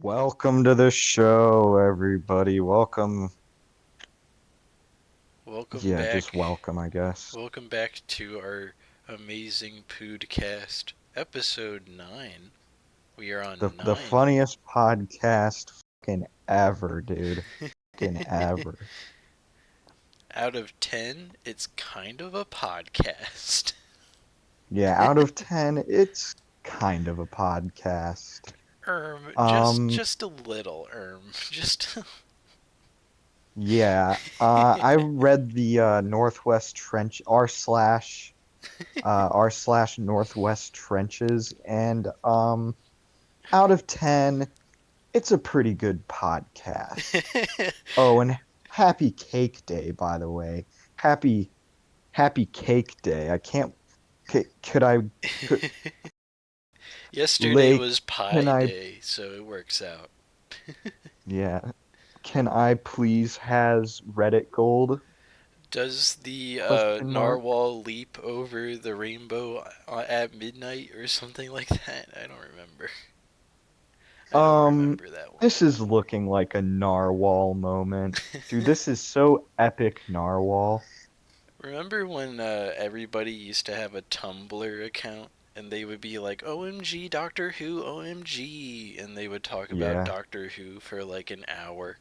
Welcome to the show, everybody. Welcome. Welcome Yeah, just back. welcome, I guess. Welcome back to our amazing podcast, episode 9. We are The on the 9. funniest podcast fucking ever, dude. Fucking ever. Out of 10, it's kind of a podcast. Yeah, out of 10, it's kind of a podcast. Just Um, just a little, Just yeah. I read the Northwest Trench r slash Northwest Trenches, and out of 10. It's a pretty good podcast. Oh, and happy Cake Day, by the way. Happy Cake Day. I can't. Could I? Could Yesterday Lake? was Can Pie I? Day, so it works out. Yeah. Can I please has Reddit gold? Does the Question mark. narwhal leap over the rainbow at midnight or something like that? I don't remember. I don't Um, remember that one. this is looking like a narwhal moment, dude. This is so epic, narwhal. Remember when everybody used to have a Tumblr account and they would be like, OMG, Doctor Who, OMG, and they would talk about Yeah, Doctor Who for like an hour?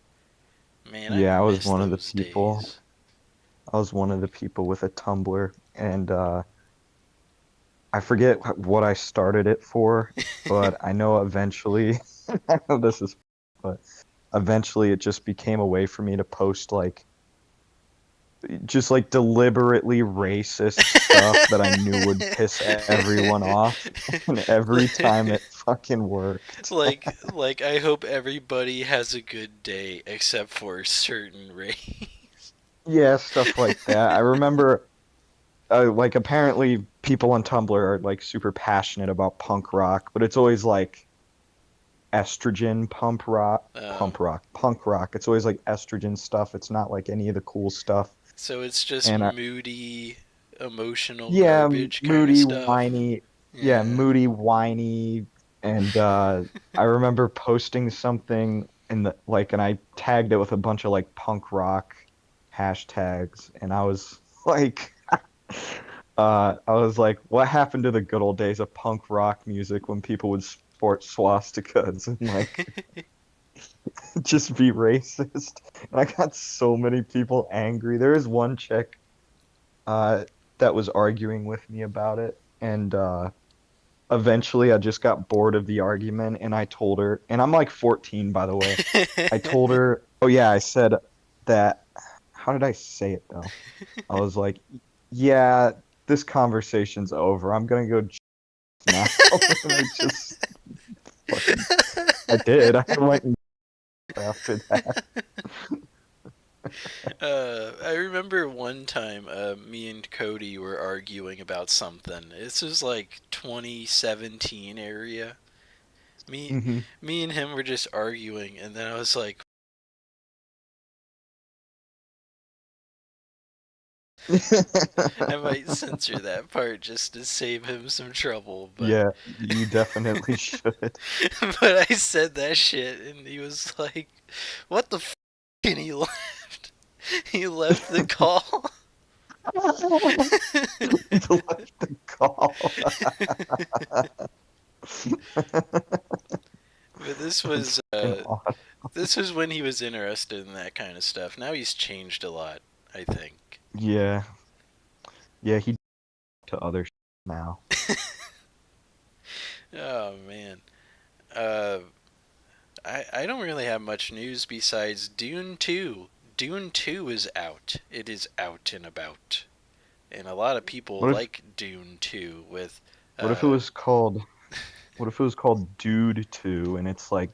Man, I yeah. I was miss one of the those people. days. I was one of the people with a Tumblr, and I forget what I started it for, but I know eventually, I know this is, but eventually it just became a way for me to post just like deliberately racist stuff that I knew would piss everyone off, and every time it fucking worked. like I hope everybody has a good day except for certain race. Yeah, stuff like that. I remember, like apparently people on Tumblr are like super passionate about punk rock, but it's always like estrogen um, punk rock. It's always like estrogen stuff. It's not like any of the cool stuff. so it's just And moody, emotional yeah, garbage kind of moody, stuff. whiny. Yeah, Yeah. moody, whiny. And I remember posting something in the like, and I tagged it with a bunch of like punk rock hashtags, and I was like. I was like, what happened to the good old days of punk rock music when people would sport swastikas and like just be racist. And I got so many people angry. There was one chick uh that was arguing with me about it, and eventually I just got bored of the argument and I told her, and I'm like 14 by the way. I told her, oh yeah, I said that how did I say it though? I was like, yeah, this conversation's over. I'm gonna go now. And I just fucking I did. I went and after that. I remember one time me and Cody were arguing about something. This was like 2017 area. Me, Hmm. me and him were just arguing, and then I was like, I might censor that part just to save him some trouble, but Yeah, you definitely should. but I said that shit, and he was like, "What the f?" And he left. He left the call. To let the call. But this That's was fucking awesome. this was when he was interested in that kind of stuff. Now he's changed a lot, I think. Yeah, yeah, he to other now. Oh man. Uh, I don't really have much news besides Dune 2. Dune 2 is out. It is out and about. And a lot of people What if like Dune 2 with what if it uh was called what if it was called Dude 2 and it's like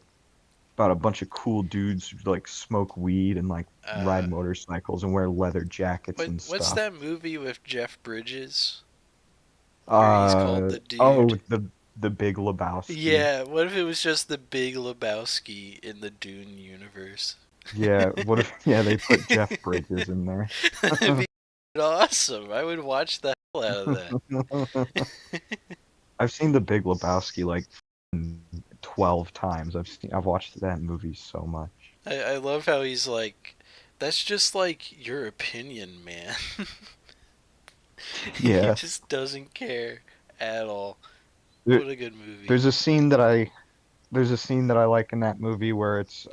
about a bunch of cool dudes who like smoke weed and like uh ride motorcycles and wear leather jackets and what's stuff. that movie with Jeff Bridges where he's called Uh the oh, dude? the Big Lebowski. Yeah, what if it was just the Big Lebowski in the Dune universe? Yeah, what if yeah, they put Jeff Bridges in there. That'd be awesome. I would watch the hell out of that. I've seen the Big Lebowski like 12 times. I've watched that movie so much. I love how he's like, that's just like your opinion, man. He Yeah. just doesn't care at all. There, What a good movie. there's a scene that I there's a scene that I like in that movie where it's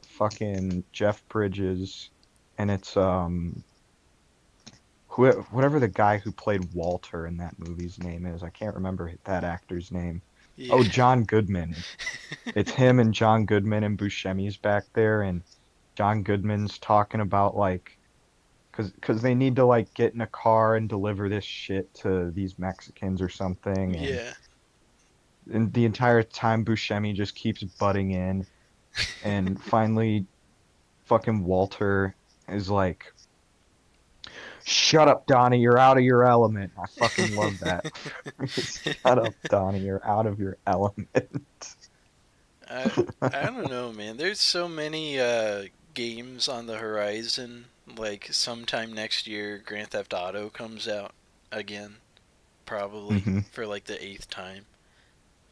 fucking Jeff Bridges and it's whatever the guy who played Walter in that movie's name is. I can't remember that actor's name. Yeah. Oh, John Goodman. It's him and John Goodman and Buscemi's back there, and John Goodman's talking about like, cause they need to like get in a car and deliver this shit to these Mexicans or something, Yeah. and the entire time Buscemi just keeps butting in, and finally, fucking Walter is like, "Shut up, Donnie, you're out of your element." I fucking love that. Shut up, Donnie, you're out of your element. I I don't know, man. There's so many games on the horizon. Like sometime next year, Grand Theft Auto comes out again, probably hmm for like the eighth time.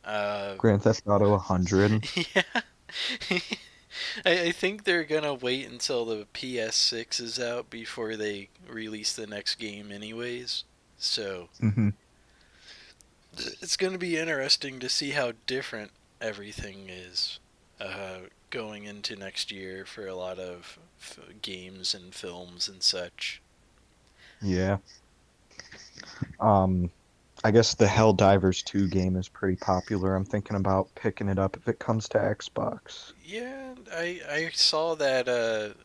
Uh, Grand Theft Auto 100. yeah. I think they're gonna wait until the PS6 is out before they release the next game, anyways. So hmm it's gonna be interesting to see how different everything is going into next year for a lot of games and films and such. Yeah. Um, I guess the Helldivers 2 game is pretty popular. I'm thinking about picking it up if it comes to Xbox. Yeah, I saw that.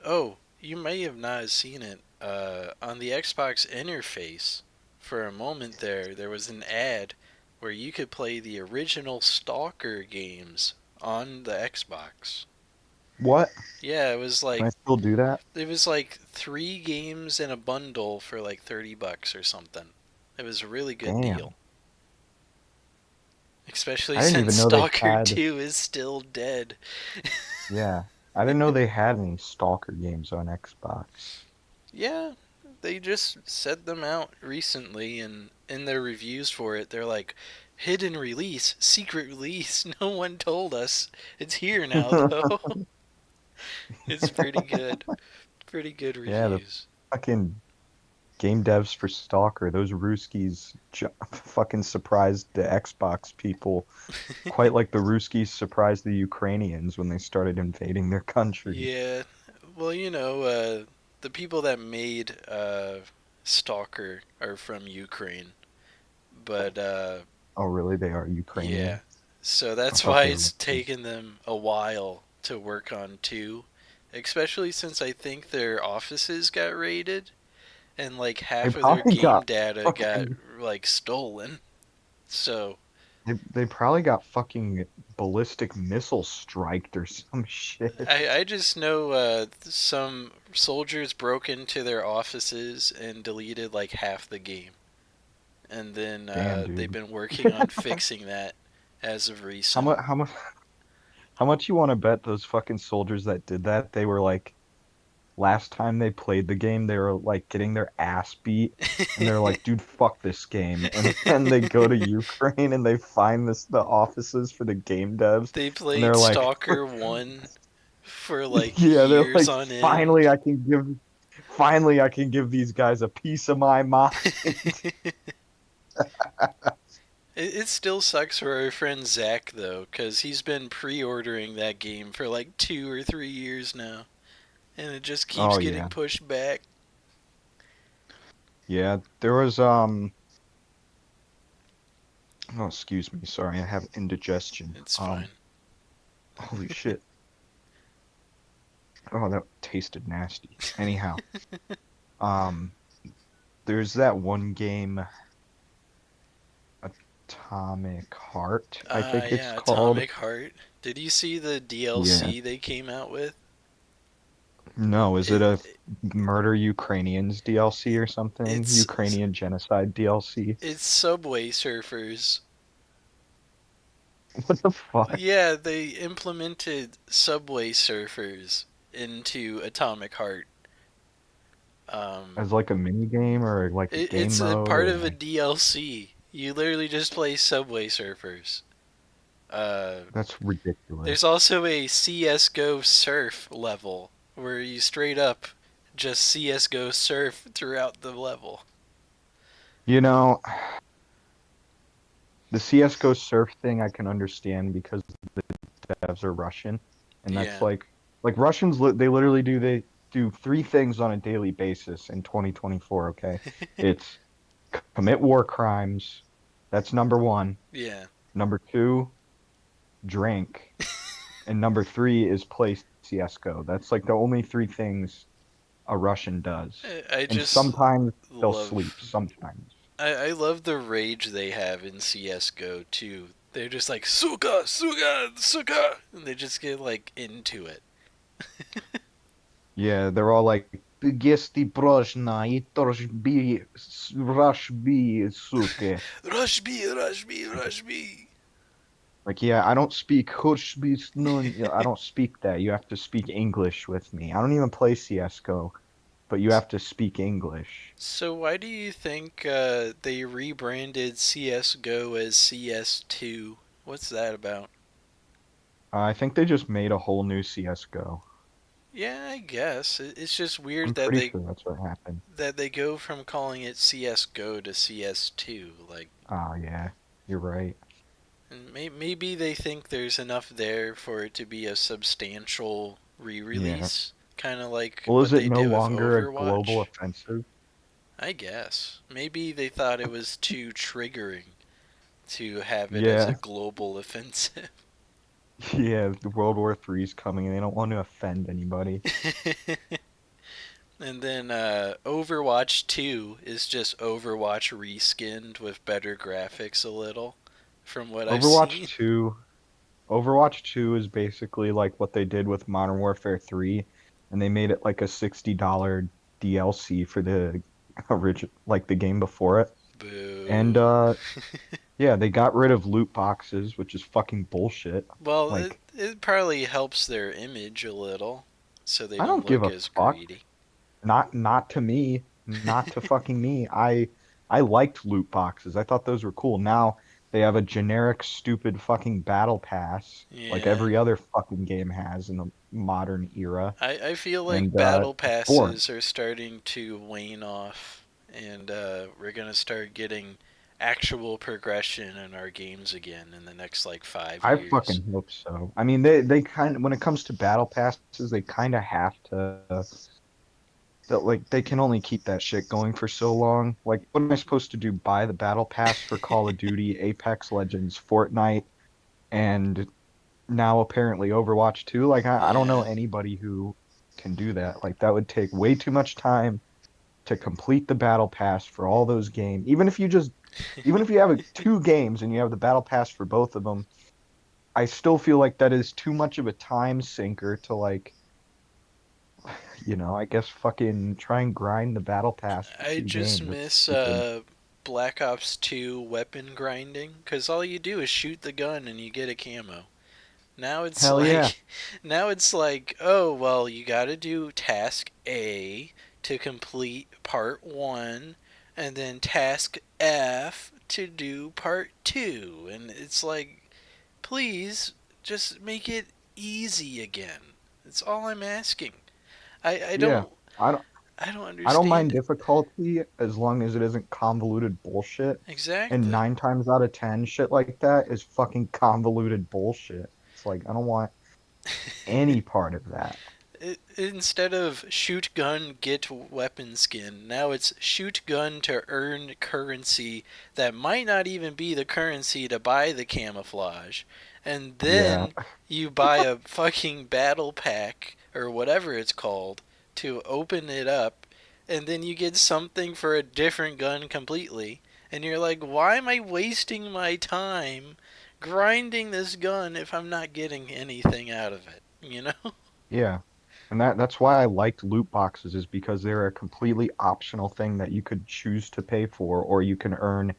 Oh, you may have not seen it. On the Xbox interface, for a moment there was an ad where you could play the original Stalker games on the Xbox. What? Yeah, Can I still do that? it was like three games in a bundle for like $30 or something. It was a really good deal, Damn. especially I didn't since even know they Stalker had, 2 is still dead. yeah. I didn't know they had any Stalker games on Xbox. Yeah, they just set them out recently, and in their reviews for it, they're like, hidden release, secret release. No one told us. It's here now, though. It's pretty good. Pretty good Yeah, the reviews. fucking game devs for Stalker, those Ruskies fucking surprised the Xbox people, quite like the Ruskies surprised the Ukrainians when they started invading their country. Yeah, well, the people that made Stalker are from Ukraine, but Oh, really? They are yeah, Ukrainian? so I that's thought why they were it's Russian. taken them a while to work on two, especially since I think their offices got raided and like They half of their probably game got data got fucking like stolen. So they probably got fucking ballistic missile striked or some shit. I just know some soldiers broke into their offices and deleted like half the game, and then Damn, they've dude. been working on fixing that as of How recent. much how much you want to bet those fucking soldiers that did that, they were like last time they played the game, they were like getting their ass beat and they're like, dude, fuck this game. And then they go to Ukraine and they find the offices for the game devs They and played they're like Stalker 1 for like yeah, they're years like, on end. finally I can give these guys a piece of my mind. It still sucks for our friend Zach though, because he's been pre-ordering that game for like 2 or 3 years now, and it just keeps Oh getting yeah. pushed back. Yeah, there was oh excuse me, sorry, I have indigestion. It's fine. Holy shit. Oh, that tasted nasty. Anyhow, um there's that one game, Atomic Heart, I think it's Yeah, called. Atomic Heart. Did you see the Yeah. DLC they came out with? No, is it It, a Murder Ukrainians DLC or something? it's Ukrainian Genocide DLC? it's Subway Surfers. What the fuck? Yeah, they implemented Subway Surfers into Atomic Heart. Um, As like a mini game or like a game it's a mode part or of a like DLC. You literally just play Subway Surfers. Uh, That's there's ridiculous. also a CS:GO surf level where you straight up just CS:GO surf throughout the level. You know, the CS:GO surf thing I can understand because the devs are Russian, and that's Yeah. like Russians they literally they do three things on a daily basis in 2024, okay? It's commit war crimes. That's number one. Yeah. Number two, drink. And number three is play CS:GO. That's like the only three things a Russian does. I And just sometimes they'll sleep. love Sometimes. I love the rage they have in CS:GO too. They're just like suka, suka, suka, and they just get like into it. Yeah, they're all like, "Gesti proshna, i torshbi, rashbi, suke." Rush me, rush me, rush me. Like, yeah, I don't speak Hushbi, Snun. Yeah, I don't speak that. You have to speak English with me. I don't even play CS:GO, but you have to speak English. So why do you think they rebranded CS:GO as CS2? What's that about? I think they just made a whole new CS:GO. Yeah, I guess it's just weird I'm pretty sure that's what happened. that they go from calling it CS:GO to CS2. Like, Oh, yeah, you're right. and maybe they think there's enough there for it to be a substantial Yeah. re-release, kind of like Well, is what it they no did with longer a global Overwatch. offensive? I guess maybe they thought it was too triggering to have it as a Yeah, global offensive. yeah, the World War III is coming and they don't want to offend anybody. And then Overwatch 2 is just Overwatch reskinned with better graphics a little, from what I've Overwatch seen. 2, Overwatch 2 is basically like what they did with Modern Warfare 3, and they made it like a $60 DLC for the original, like the game before it. And Boo. yeah, they got rid of loot boxes, which is fucking bullshit. Well, Like, it probably helps their image a little, so they I don't don't give look a as fuck. greedy. Not to me, not to fucking me. I liked loot boxes. I thought those were cool. Now they have a generic stupid fucking battle pass like Yeah. every other fucking game has in the modern era. I feel like And battle it's boring. passes are starting to wane off, and we're gonna start getting actual progression in our games again in the next like five I years. fucking hope so. I mean, they kind of when it comes to battle passes, they kind of have to that like they can only keep that shit going for so long. Like, what am I supposed to do? Buy the battle pass for Call of Duty, Apex Legends, Fortnite, and now apparently Overwatch 2. Like I don't know Yeah. anybody who can do that. Like that would take way too much time to complete the battle pass for all those games. Even if you have two games and you have the battle pass for both of them, I still feel like that is too much of a time sinker to like, I guess fucking try and grind the battle pass for I two just games. It's miss stupid. Black Ops 2 weapon grinding, because all you do is shoot the gun and you get a camo. Now it's Hell yeah. like, now it's like, oh well, you got to do task A to complete part one, and then task F to do part two, and it's like, please just make it easy again. That's all I'm asking. I Yeah. don't I don't I don't I don't mind understand it. difficulty as long as it isn't convoluted bullshit. And Exactly. 9 times out of 10, shit like that is fucking convoluted bullshit. It's like, I don't want any part of that. Instead of shoot gun get weapon skin, now it's shoot gun to earn currency that might not even be the currency to buy the camouflage, and Yeah, then you buy a fucking battle pack or whatever it's called to open it up, and then you get something for a different gun completely, and you're like, why am I wasting my time grinding this gun if I'm not getting anything out of it, you know? yeah. And that's why I liked loot boxes is because they're a completely optional thing that you could choose to pay for or you can earn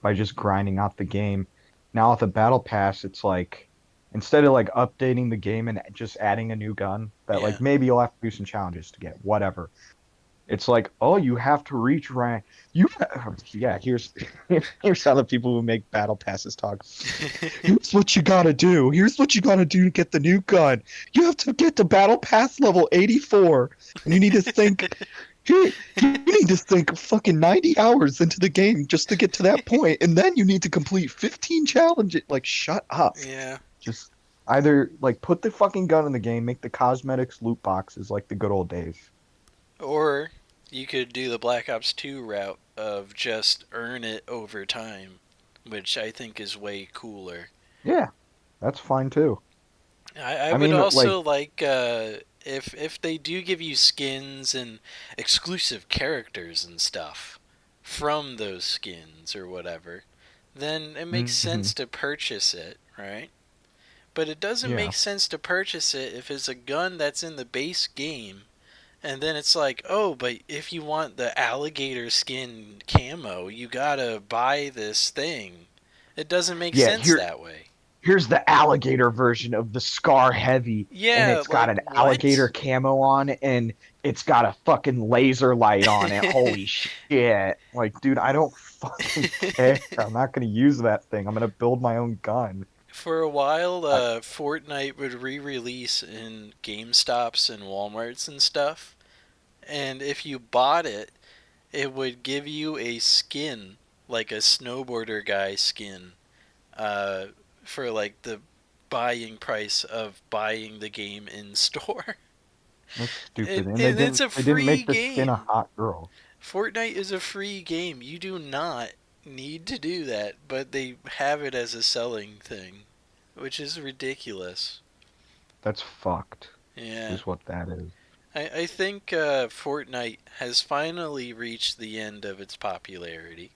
by just grinding out the game. Now with the battle pass, it's like instead of like updating the game and just adding a new gun that Yeah. like maybe you'll have to do some challenges to get, whatever. It's like, oh, you have to reach rank. You, yeah. Here's how the people who make battle passes talk. Here's what you gotta do. Here's what you gotta do to get the new gun. You have to get to battle pass level 84, and you need to think. Here, you need to think fucking 90 hours into the game just to get to that point, and then you need to complete 15 challenges. Like, shut up. Yeah. Just either like put the fucking gun in the game, make the cosmetics loot boxes like the good old days. Or you could do the Black Ops 2 route of just earn it over time, which I think is way cooler. Yeah, that's fine too. I I would mean, like, also like if they do give you skins and exclusive characters and stuff from those skins or whatever, then it makes hmm sense to purchase it, right? But it doesn't yeah, make sense to purchase it if it's a gun that's in the base game. And then it's like, oh, but if you want the alligator skin camo, you gotta buy this thing. It doesn't make yeah. sense that way. Here's the alligator version of the Scar Heavy, and Yeah, it's got like an alligator what? camo on, and it's got a fucking laser light on it. Holy shit! Like, dude, I don't fucking care. I'm not gonna use that thing. I'm gonna build my own gun. For a while, I, Fortnite would re-release in GameStops and WalMarts and stuff, and if you bought it, it would give you a skin, like a snowboarder guy skin, uh, for like the buying price of buying the game in store. that's stupid. And, And and it's a they didn't free make the skin a game. hot girl. Fortnite is a free game. You do not need to do that, but they have it as a selling thing, which is ridiculous. That's fucked. Yeah. Is what that is. I think Fortnite has finally reached the end of its popularity,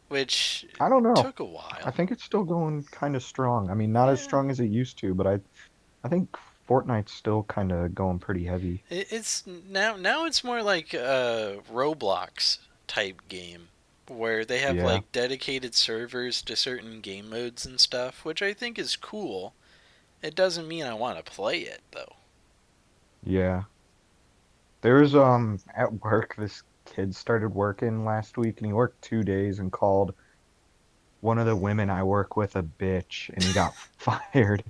which I don't know. took a I while. think it's still going kind of strong. I mean, not as Yeah. strong as it used to, but I think Fortnite's still kind of going pretty heavy. It's now it's more like a Roblox type game where they have Yeah, like dedicated servers to certain game modes and stuff, which I think is cool. It doesn't mean I want to play it though. yeah. There was at work this kid started working last week and he worked 2 days and called one of the women I work with a bitch and he got fired.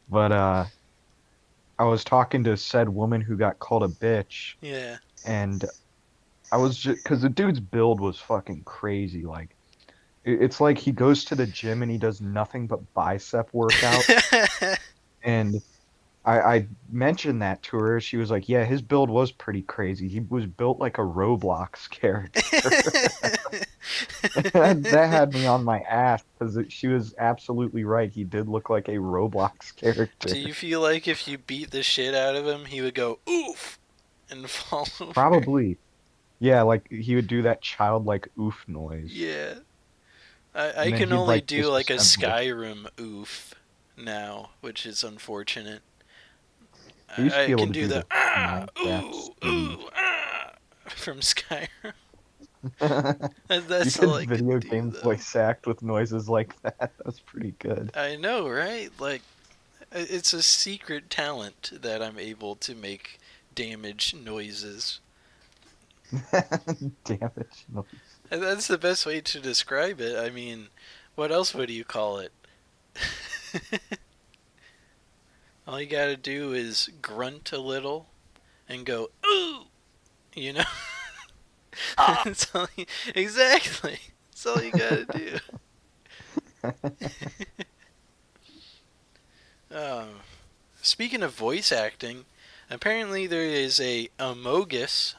But I was talking to said woman who got called a bitch Yeah. and I was just because the dude's build was fucking crazy. Like it's like he goes to the gym and he does nothing but bicep workouts. And I mentioned that to her. She was like, "Yeah, his build was pretty crazy. He was built like a Roblox character." That had me on my ass because she was absolutely right. He did look like a Roblox Do character. you feel like if you beat the shit out of him, he would go oof and fall over? Probably. Yeah, like he would do that childlike oof noise, Yeah. I and then can he'd only like do like a disassemble. Skyrim oof now, which is unfortunate. I used to be I able can to do do the the ah Minecraft ooh scream. ooh ah from Skyrim. You That's could all I can video do game though. voice act with noises like that. That's pretty good. I know, right? Like it's a secret talent that I'm able to make damage noises. Damage noise. And that's the best way to describe it. I mean, what else would you call it? All you gotta do is grunt a little and go ooh, you know. Ah! That's all you, exactly. That's all you gotta do. Um, Speaking of voice acting, apparently there is a Among Us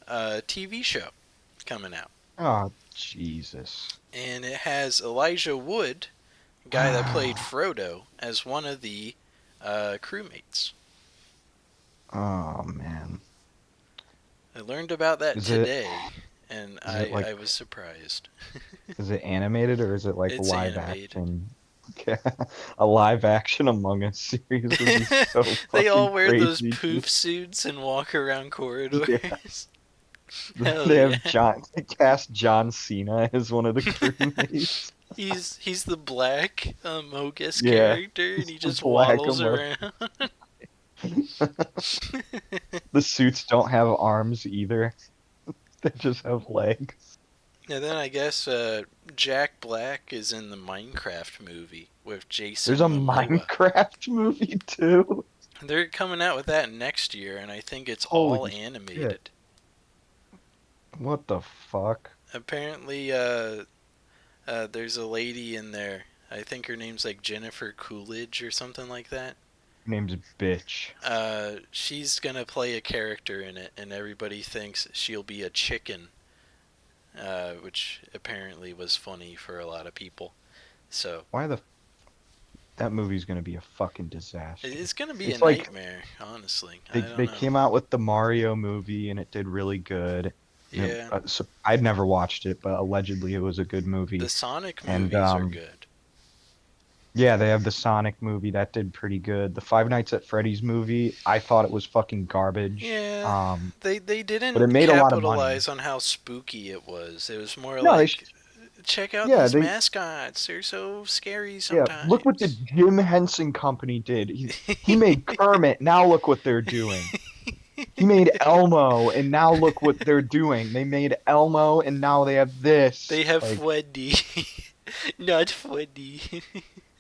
TV show coming out, Oh, Jesus. and it has Elijah Wood, guy that played Frodo, as one of the crewmates. Oh, man. I learned about that Is it today, and is it like I was surprised. is it animated or is it like It's live animated. action? Okay. A live action Among Us series would be so They fucking all wear those crazy, dude. poof suits and walk around Yeah. corridors. Hell They yeah. have they cast John Cena as one of the crewmates. He's the black Mogus Yeah. character, and he The just Black waddles Among around. The suits don't have arms either. They just have legs. And then I guess Jack Black is in the Minecraft movie with There's Jason a Momoa. Minecraft movie too. They're coming out with that next year, and I think it's all Holy shit. animated. What the fuck? Apparently, there's a lady in there. I think her name's like Jennifer Coolidge or something like that. Name's Bitch. She's gonna play a character in it, and everybody thinks she'll be a chicken, which apparently was funny for a lot of people. So Why the that movie's gonna be a fucking disaster. it's gonna be a It's like nightmare, honestly. I they don't know. came out with the Mario movie and it did really good. Yeah, So I'd never watched it, but allegedly it was a good the movie. Sonic And movies are good. yeah, they have the Sonic movie that did pretty good. The Five Nights at Freddy's movie, I thought it was fucking garbage. Yeah, they But it didn't made a lot of money. capitalize on how spooky it was. It was more No, like, check out yeah, these they mascots. They're so scary yeah. Look what the sometimes. Jim Henson Company did. He made Kermit. Now look what they're doing. He made Elmo, and now look what they're doing. They made Elmo, and now they have this. They have Like, Freddy, not Freddy.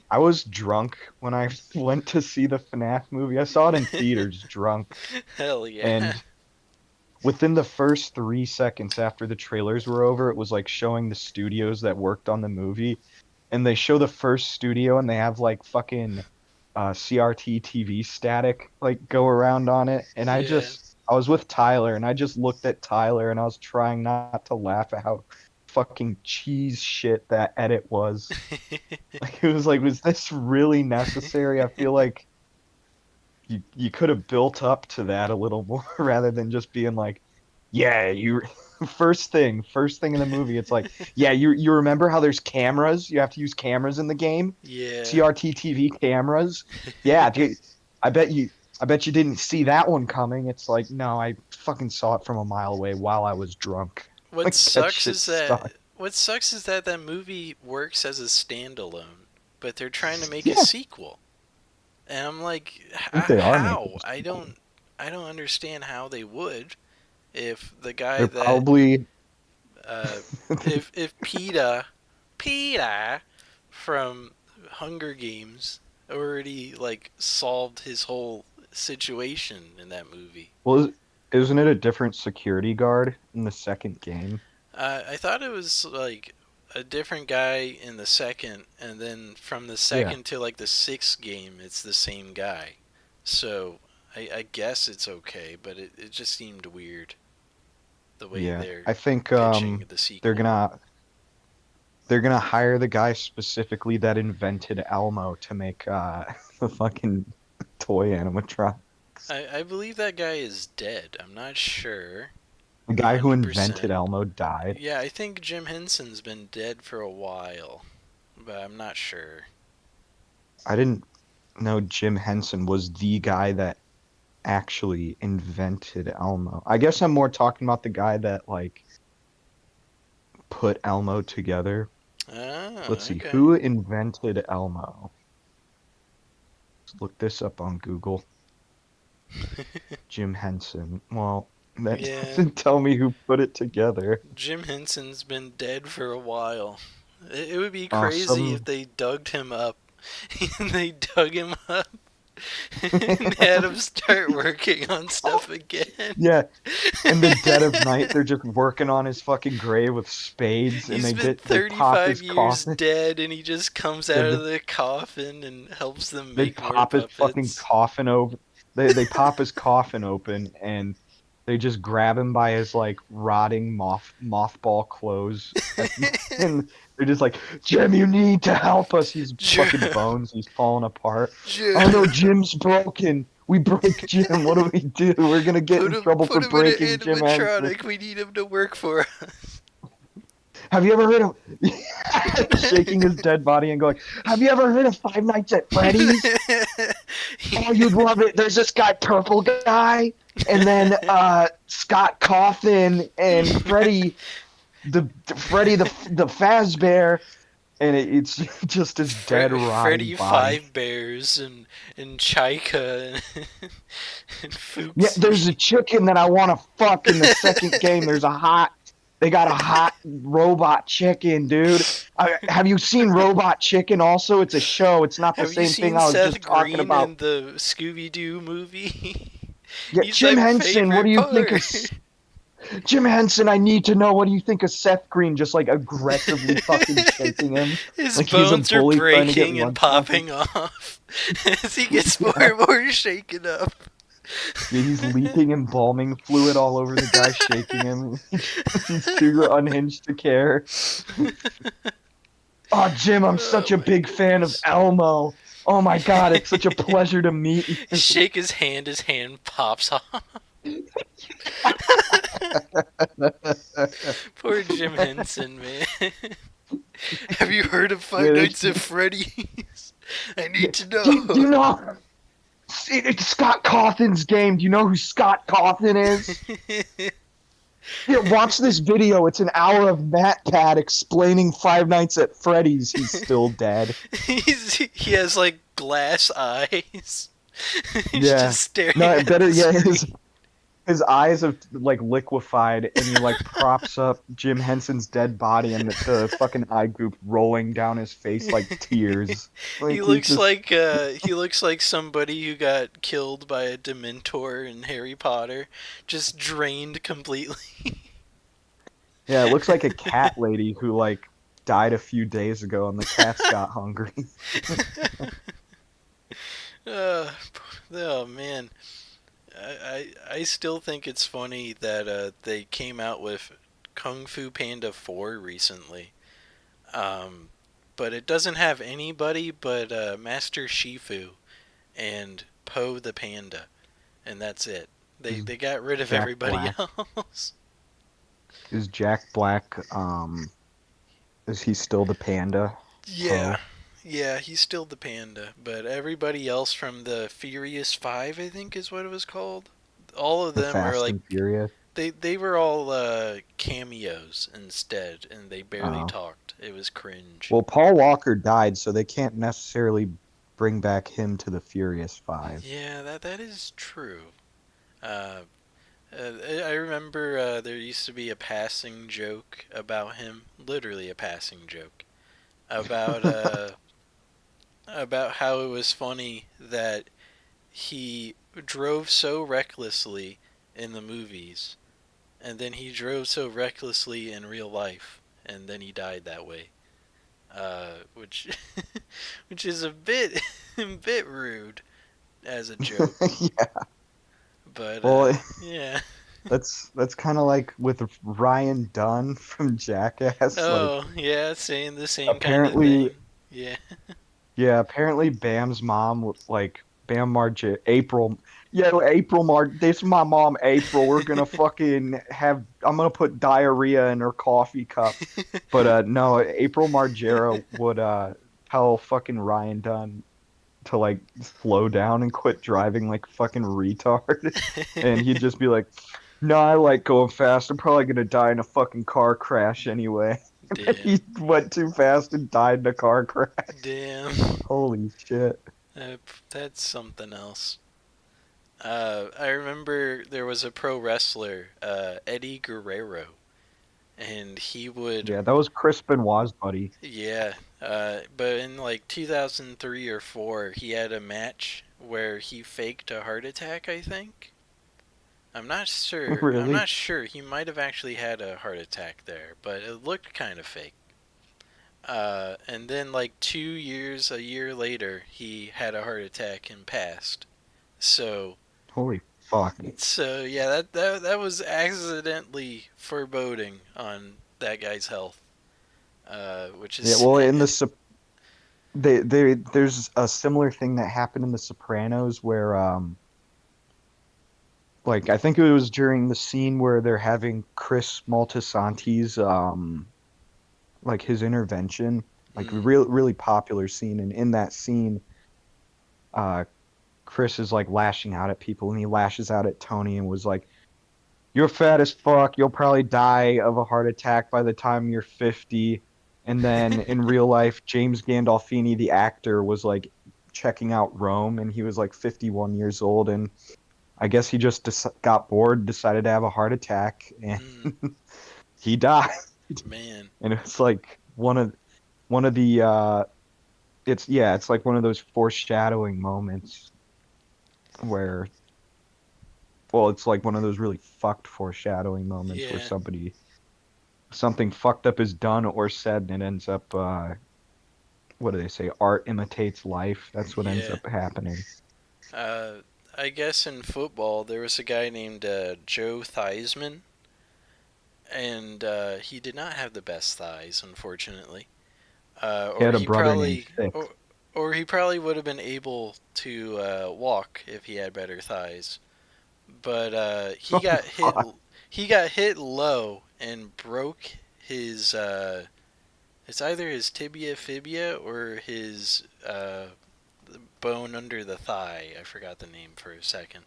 I was drunk when I went to see the FNAF movie. I saw it in theaters, drunk, Hell yeah. and within the first 3 seconds after the trailers were over, it was like showing the studios that worked on the movie, and they show the first studio, and they have like fucking CRT TV static like go around on it, and Yeah. I was with Tyler, and I just looked at Tyler, and I was trying not to laugh at how fucking cheese shit that edit was. Like it was like, was this really necessary? I feel like you could have built up to that a little more rather than just being like, yeah, you first thing in the movie, it's like, yeah, you remember how there's cameras? You have to use cameras in the game? Yeah. CRT TV cameras? Yeah, dude, I bet you didn't see that one coming. It's like, no, I fucking saw it from a mile away while I was drunk. What Like that sucks shit is that sucked. that movie works as a standalone, but they're trying to make a Yeah, sequel. And I'm like, I think they are making how? I don't understand how they would if the guy they're that probably uh, if PETA from Hunger Games already like solved his whole situation in that movie. well, isn't it a different security guard in the second game? I thought it was like a different guy in the second, and then from the Yeah. second to like the sixth game, it's the same guy. So I guess it's okay, but it just seemed weird the way Yeah, they're I think pitching the they're sequel. gonna hire the guy specifically that invented Elmo to make the fucking toy animatronic. I believe that guy is dead. I'm not sure. The guy who invented 100%. Elmo died. Yeah, I think Jim Henson's been dead for a while, but I'm not sure. I didn't know Jim Henson was the guy that actually invented Elmo. I guess I'm more talking about the guy that like put Elmo together. Ah, Let's see, okay. who invented Elmo? Let's look this up on Google. Jim Henson. Well, that Yeah, doesn't tell me who put it together. Jim Henson's been dead for a while. It would be Uh, crazy if some they dug him up. They dug him up and had him start working on stuff again. yeah, in the dead of night, they're just working on his fucking grave with spades, and He's been they pop 35 his years coffin. dead, and he just comes Yeah, out of the coffin and helps them they make more pop his fucking puppets. coffin over. They pop his coffin open, and they just grab him by his like rotting mothball clothes, and they're just like, Jim, you need to help us. He's Jim, fucking bones. He's falling apart. Jim, Oh no, Jim's broken. We broke Jim. What do we do? We're gonna get in trouble for put him in an breaking Jim Henson. animatronic. We need him to work for Have you ever heard of shaking his dead body and going, have you ever heard of Five Nights at Freddy's? us. Oh, you'd love it. There's this guy, Purple Guy, and then Scott Coffin and Freddy the Fazbear, and it's just his dead, rotting Freddy body. Five Bears and Chaika and Yeah, there's a Foopsie. chicken that I want to fuck in the second game. They got a hot robot chicken, dude. Have you seen Robot Chicken? Also, it's a show. It's not the Have you same thing seen I was Seth just talking Green about. in the Scooby Doo movie? Yeah, He's Jim my Henson. What do favorite you think part. of Jim Henson? I need to know. What do you think of Seth Green? Just like aggressively fucking shaking him, His like he's a bones are bully trying to get breaking and lunch money. popping off as he gets more Yeah. and more shaken up. Yeah, he's leaking embalming fluid all over the guy, shaking him. He's too unhinged to care. Oh, Jim, I'm Oh such a my big fan of goodness. Elmo. Oh my God, it's such a pleasure to meet you. Shake his hand pops off. Poor Jim Henson, man. Have you heard of Yeah, Five Nights at Freddy's? I yeah. need to Do know. you know it's Scott Cawthon's game? Do you know who Scott Cawthon is? Yeah, watch this video. It's an hour of Matt Pat explaining Five Nights at Freddy's. He's still dead. He has like glass eyes. He's Yeah. just staring No, at better. the Yeah, screen. his eyes have like liquefied, and he like props up Jim Henson's dead body, and the fucking eye goop rolling down his face like tears. Like he's just He looks like somebody who got killed by a Dementor in Harry Potter, just drained completely. yeah, it looks like a cat lady who like died a few days ago, and the cats got hungry. uh, oh man, I still think it's funny that they came out with Kung Fu Panda 4 recently. Um, but it doesn't have anybody but Master Shifu and Poe the Panda, and that's it. Is They got rid of Jack everybody Black? else. Is Jack Black? Is he still the panda? Yeah, Poe, yeah, he's still the panda, but everybody else from the Furious Five, I think, is what it was called. All of the them are Fast like and Furious. they were all cameos instead, and they barely Oh, talked. It was cringe. well, Paul Walker died, so they can't necessarily bring back him to the Furious Five. Yeah, that is true. Uh, I remember there used to be a passing joke about him, literally a passing joke about about how it was funny that he drove so recklessly in the movies, and then he drove so recklessly in real life, and then he died that way. Which which is a bit a bit rude as a joke, Yeah. but Well, yeah. that's kind of like with Ryan Dunn from Jackass. Like Oh, yeah, saying the same kind of apparently, thing. Yeah. yeah, apparently Bam's mom like Bam Margera, April. Yeah, April this is my mom, April. We're gonna fucking have. I'm gonna put diarrhea in her coffee cup. But no, April Margera would tell fucking Ryan Dunn to like slow down and quit driving like fucking retard. And he'd just be like, "No, I like going fast. I'm probably gonna die in a fucking car crash anyway." And Damn. he went too fast and died in a car crash. Damn. Holy shit. Uh, that's something else. I remember there was a pro wrestler, Eddie Guerrero, and he would, Yeah, that was Chris Benoit's buddy. yeah, but in like 2003 or 4, he had a match where he faked a heart attack, I think. I'm not sure. I'm Really? not sure. He might have actually had a heart attack there, but it looked kind of fake. And then like 2 years, a year later, he had a heart attack and passed. So, Holy fuck. yeah, that was accidentally foreboding on that guy's health, which Yeah, is well, in the there's a similar thing that happened in The Sopranos where like I think it was during the scene where they're having Chris Moltisanti's like his intervention, like a mm, really popular scene, and in that scene uh Chris is like lashing out at people, and he lashes out at Tony and was like, "You're fat as fuck. You'll probably die of a heart attack by the time you're 50." And then in real life, James Gandolfini, the actor, was like checking out Rome, and he was like 51 years old, and I guess he just got bored, decided to have a heart attack, and Mm, he died. man. And it's like one of the it's yeah, it's like one of those foreshadowing moments where well, it's like one of those really fucked foreshadowing moments where Yeah. something fucked up is done or said and it ends up what do they say? Art imitates life. That's what ends Yeah. up happening. Uh, I guess in football there was a guy named Joe Theismann, and he did not have the best thighs, unfortunately. He had a brother named Fitz. Or he probably would have been able to walk if he had better thighs. But Oh fuck. he got hit low and broke his it's either his tibia fibia or his bone under the thigh. I forgot the name for a second.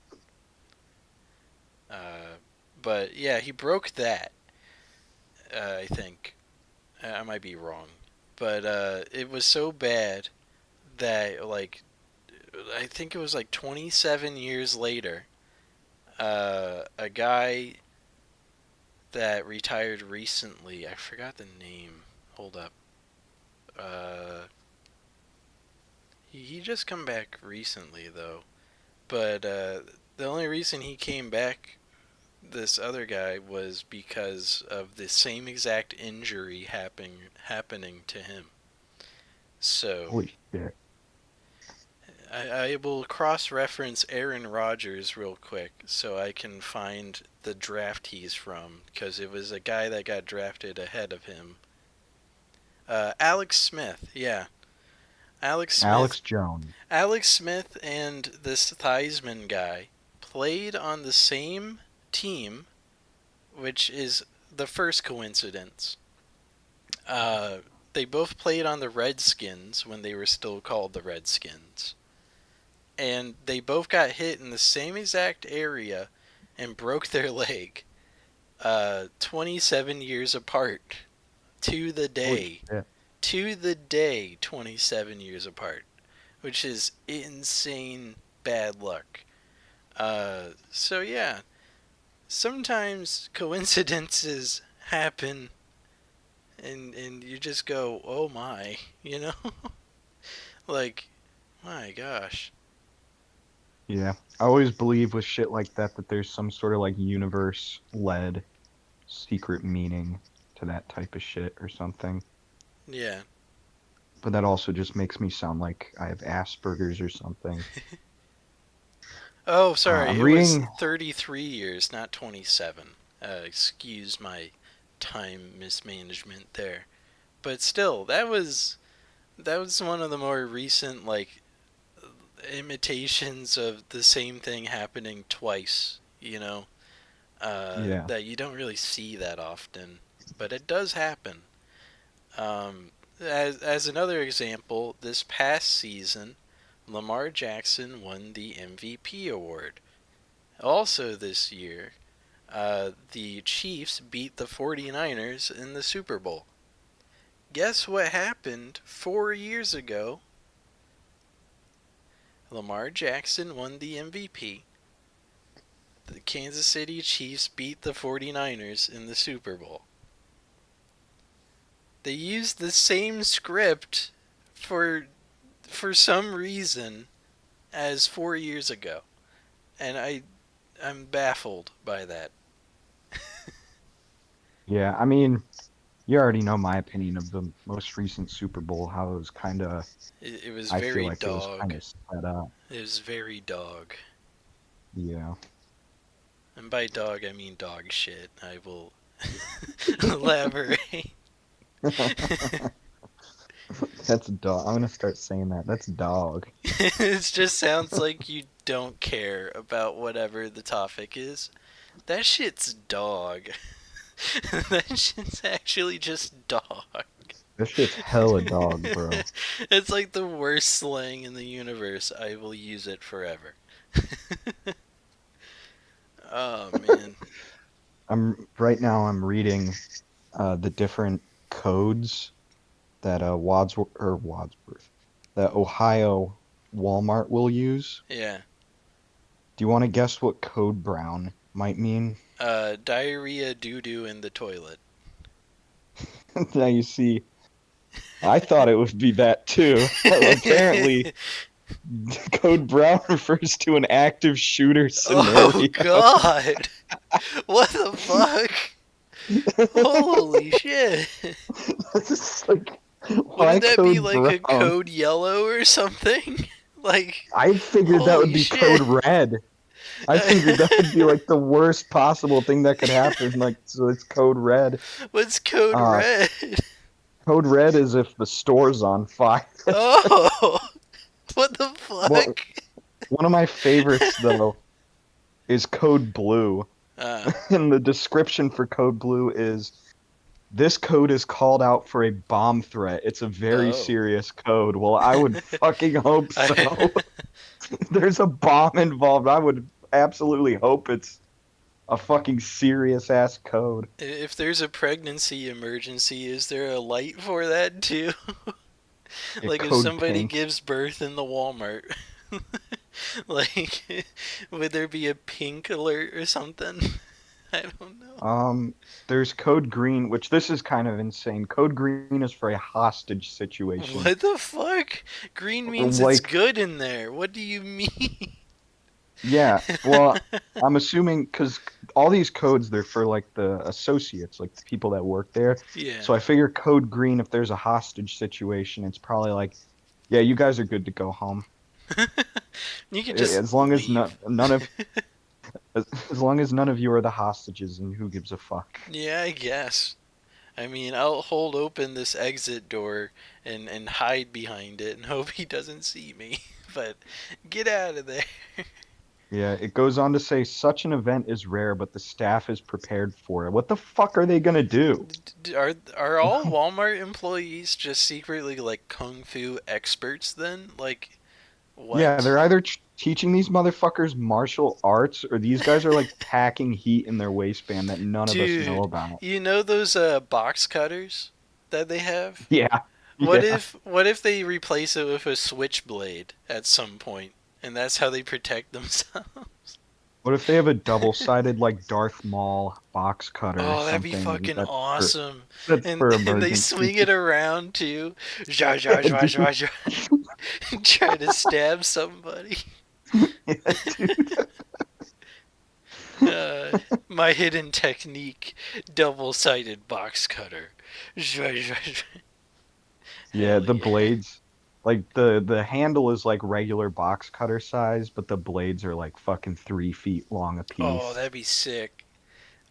Uh, but yeah, he broke that. I think I might be wrong, but it was so bad that like I think it was like 27 years later, a guy that retired recently. I forgot the name. Hold up. Uh, he just come back recently though, but the only reason he came back, this other guy, was because of the same exact injury happening to him. So Holy shit. I will cross reference Aaron Rodgers real quick so I can find the draft he's from because it was a guy that got drafted ahead of him. Alex Smith, yeah. Alex Smith Alex Jones. Alex Smith and this Theismann guy played on the same team, which is the first coincidence. Uh, they both played on the Redskins when they were still called the Redskins. And they both got hit in the same exact area and broke their leg 27 years apart to the Holy day. shit. 27 years apart, which is insane bad luck. So yeah, sometimes coincidences happen, and you just go, oh my, you know, like my gosh. Yeah. I always believe with shit like that there's some sort of like universe led secret meaning to that type of shit or something. Yeah. But that also just makes me sound like I have Asperger's or something. Oh, sorry, I'm it was reading. 33 years, not 27. Excuse my time mismanagement there. But still, that was one of the more recent like imitations of the same thing happening twice, Yeah. that you don't really see that often, but it does happen. As another example, this past season, Lamar Jackson won the MVP award. Also this year, the Chiefs beat the 49ers in the Super Bowl. Guess what happened 4 years ago? Lamar Jackson won the MVP. The Kansas City Chiefs beat the 49ers in the Super Bowl. They used the same script for for some reason as 4 years ago. And I'm baffled by that. Yeah. I mean, you already know my opinion of the most recent Super Bowl, how it was It was I feel very like it was kind dog. of set up. It was very dog. Yeah. And by dog, I mean dog shit. I will elaborate. That's dog. I'm gonna start saying that. That's dog. It just sounds like you don't care about whatever the topic is. That shit's dog. That shit's actually just dog. This shit's hella dog, bro. It's like the worst slang in the universe. I will use it forever. Oh man. I'm right now. I'm reading the different codes. that Wadsworth, that Ohio Walmart will use. Yeah. Do you want to guess what code brown might mean? Diarrhea doo doo in the toilet. Now you see, I thought it would be that too. Apparently, code brown refers to an active shooter Oh scenario. God! What the fuck? Holy shit! It's like, why Wouldn't that be code like a brown? code yellow or something? Like, I figured that would holy be code shit! red. I figured that would be like the worst possible thing that could happen. Like, so it's code red. What's code Uh, red? Code red is if the store's on fire. Oh, what the Well, fuck? one of my favorites though is code blue. Uh, And the description for code blue is this code is called out for a bomb threat. It's a very oh. serious code. Well, I would fucking hope so. There's a bomb involved. I would absolutely hope it's a fucking serious ass code. If there's a pregnancy emergency, is there a light for that too? Yeah, Like if code somebody pink. gives birth in the Walmart, like would there be a pink alert or something? I don't know. Um, there's code green, which this is kind of insane. Code green is for a hostage situation. What the fuck? Green means it's Like, good in there. What do you mean? yeah, well, I'm assuming because all these codes they're for like the associates, like the people that work there. Yeah. So I figure code green, if there's a hostage situation, it's probably like, yeah, you guys are good to go home. You could just As long as leave. none of as long as none of you are the hostages, and who gives a fuck? Yeah, I guess. I mean, I'll hold open this exit door and hide behind it and hope he doesn't see me. But get out of there. Yeah, it goes on to say such an event is rare, but the staff is prepared for it. What the fuck are they gonna do? Are all Walmart employees just secretly like kung fu experts then? Like Yeah, what? they're either teaching these motherfuckers martial arts, or these guys are like packing heat in their waistband that none of us know Dude, about. you know those box cutters that they have? Yeah, What yeah. if they replace it with a switchblade at some point and that's how they protect themselves? What if they have a double-sided like Darth Maul box cutter or Oh, that'd be something fucking that's for awesome. that's And for and they swing emergency? it around too. Zha Yeah, zha zha dude. zha zha. Try to stab somebody. Yeah, dude. Uh, my hidden technique, double-sided box cutter. Zha zha zha. Yeah, Hell the yeah. blades, like the handle is like regular box cutter size, but the blades are like fucking 3 feet long a Oh, piece. that'd be sick.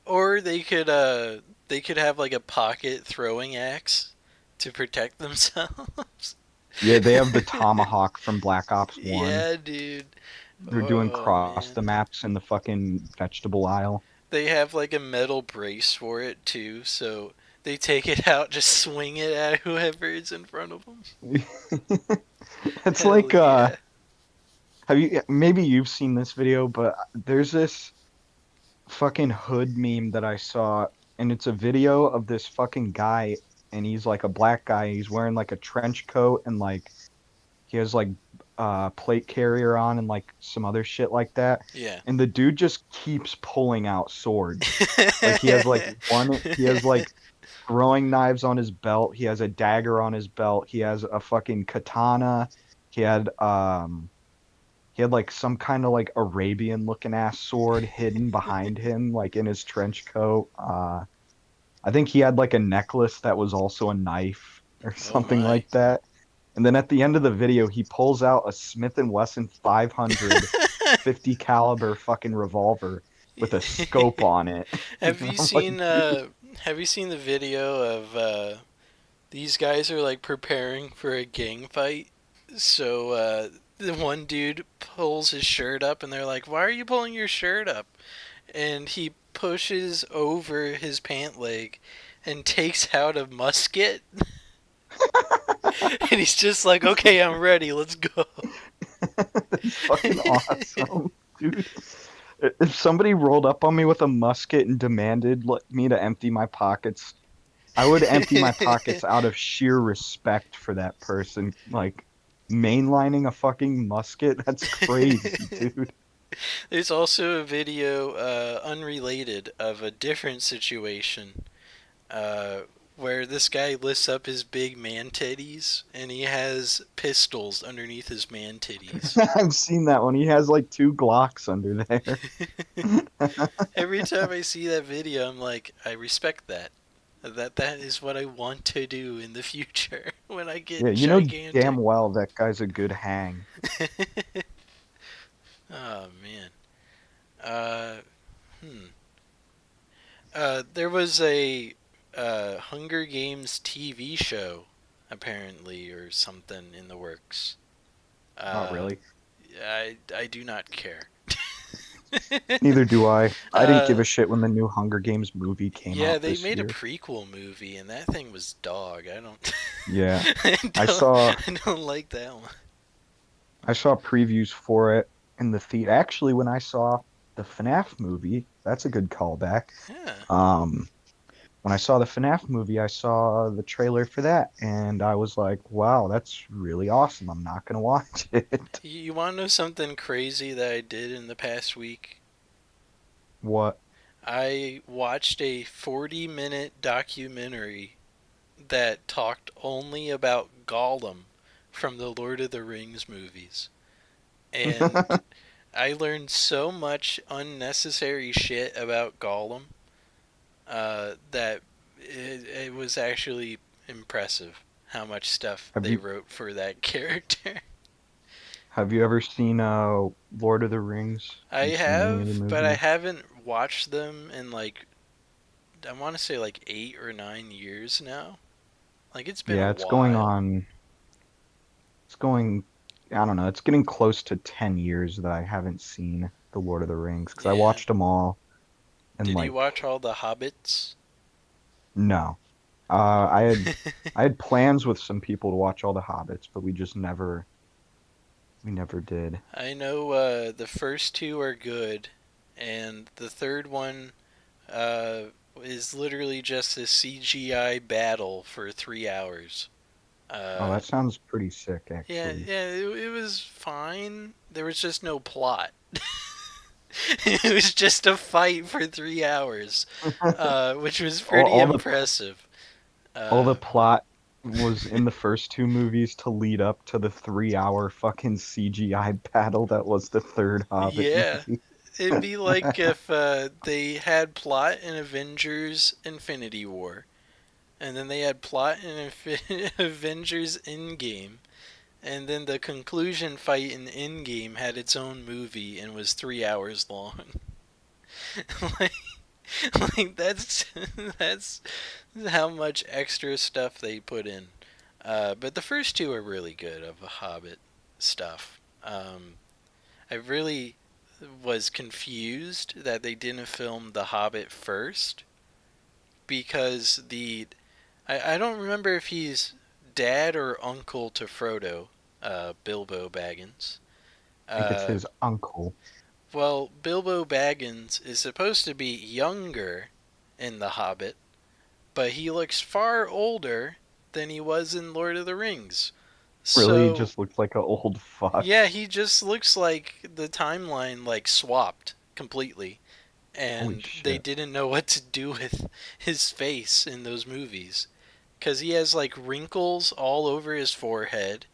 Or they could have like a pocket throwing axe to protect themselves. Yeah, they have the tomahawk from Black Ops 1. Yeah, dude. They're doing Oh cross man. the maps in the fucking vegetable aisle. They have like a metal brace for it too, so they take it out, just swing it at whoever is in front of them. It's Hell like yeah. have you maybe you've seen this video, but there's this fucking hood meme that I saw, and it's a video of this fucking guy, and he's like a black guy. He's wearing like a trench coat, and like he has like plate carrier on and like some other shit like that. Yeah. And the dude just keeps pulling out swords. Like he has like he has like throwing knives on his belt. He has a dagger on his belt. He has a fucking katana. He had um he had like some kind of like Arabian looking ass sword hidden behind him, like in his trench coat. I think he had like a necklace that was also a knife or Oh something my. like that. And then at the end of the video, he pulls out a Smith and Wesson 500 50 caliber fucking revolver with a scope on it. have And you I'm like, seen dude, have you seen the video of these guys are like preparing for a gang fight? So the one dude pulls his shirt up and they're like, "Why are you pulling your shirt up?" And he pushes over his pant leg and takes out a musket. And he's just like, "Okay, I'm ready. Let's go." it's fucking awesome, dude. If somebody rolled up on me with a musket and demanded me to empty my pockets, I would empty my pockets out of sheer respect for that person. Like mainlining a fucking musket, that's crazy, dude. There's also a video, unrelated, of a different situation, uh, where this guy lifts up his big man titties and he has pistols underneath his man titties. I've seen that one. He has like two Glocks under there. Every time I see that video, I'm like, I respect that. That is what I want to do in the future when I Yeah, get you know damn gigantic. well that guy's a good hang. Oh man. Uh, hmm. There was a Hunger Games TV show, apparently, or something in the works. Oh, Uh, really? I do not care. Neither do I. I didn't give uh, a shit when the new Hunger Games movie came yeah, out they this made a year. prequel movie, and that thing was dog. I don't, Yeah. I I don't, saw I don't like that one. I saw previews for it in the theater. Actually, when I saw the FNAF movie, that's a good callback. Yeah. Um, when I saw the FNAF movie, I saw the trailer for that, and I was like, wow, that's really awesome. I'm not gonna watch it. You want to know something crazy that I did in the past week? What? I watched a 40-minute documentary that talked only about Gollum from the Lord of the Rings movies. And I learned so much unnecessary shit about Gollum, that it was actually impressive how much stuff Have they you wrote for that character. have you ever seen Lord of the Rings? I Have you seen any of the have, but I movies? haven't watched them in like, I want to say like 8 or 9 years now. Like it's been a Yeah, it's going while. on. It's going. I don't know. It's getting close to 10 years that I haven't seen the Lord of the Rings because I Yeah. watched them all and Did you like watch all the Hobbits? no. I had I had plans with some people to watch all the Hobbits, but we never did. I know, the first two are good, and the third one, uh, is literally just a CGI battle for 3 hours. Oh, Uh, that sounds pretty sick, yeah, actually. yeah, it was fine. There was just no plot. It was just a fight for 3 hours, which was All, pretty all the impressive. all the Uh, plot was in the first two movies to lead up to the 3 hour fucking CGI battle that was the third Hobbit yeah, movie. it'd be like if, they had plot in Avengers Infinity War, and then they had plot in Avengers Endgame, and then the conclusion fight in Endgame had its own movie and was 3 hours long. like, like that's how much extra stuff they put in. But the first two are really good of the Hobbit stuff. I really was confused that they didn't film The Hobbit first, because I don't remember if he's dad or uncle to Frodo, Bilbo Baggins. I think it's Uh, his uncle. well, Bilbo Baggins is supposed to be younger in The Hobbit, but he looks far older than he was in Lord of the Rings. Really, he So, just looks like an old fuck. yeah, he just looks like the timeline like swapped completely, Holy and they shit. didn't know what to do with his face in those movies, because he has like wrinkles all over his forehead.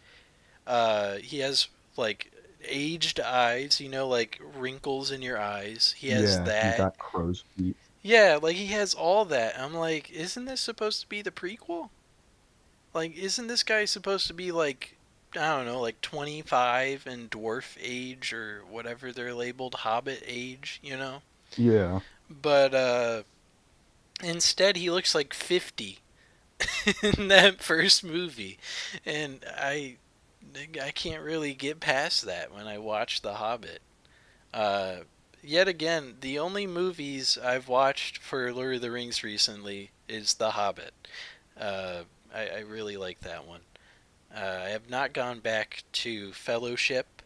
He has like aged eyes, like wrinkles in your eyes. He has Yeah, he's that. got crow's feet. Yeah, like he has all that. I'm like, isn't this supposed to be the prequel? Like, isn't this guy supposed to be like, I don't know, like 25 and dwarf age or whatever they're labeled, hobbit age? Yeah. But instead, he looks like 50 in that first movie, and I can't really get past that when I watch The Hobbit. Uh, Yet again, the only movies I've watched for Lord of the Rings recently is The Hobbit. I really like that one. I have not gone back to Fellowship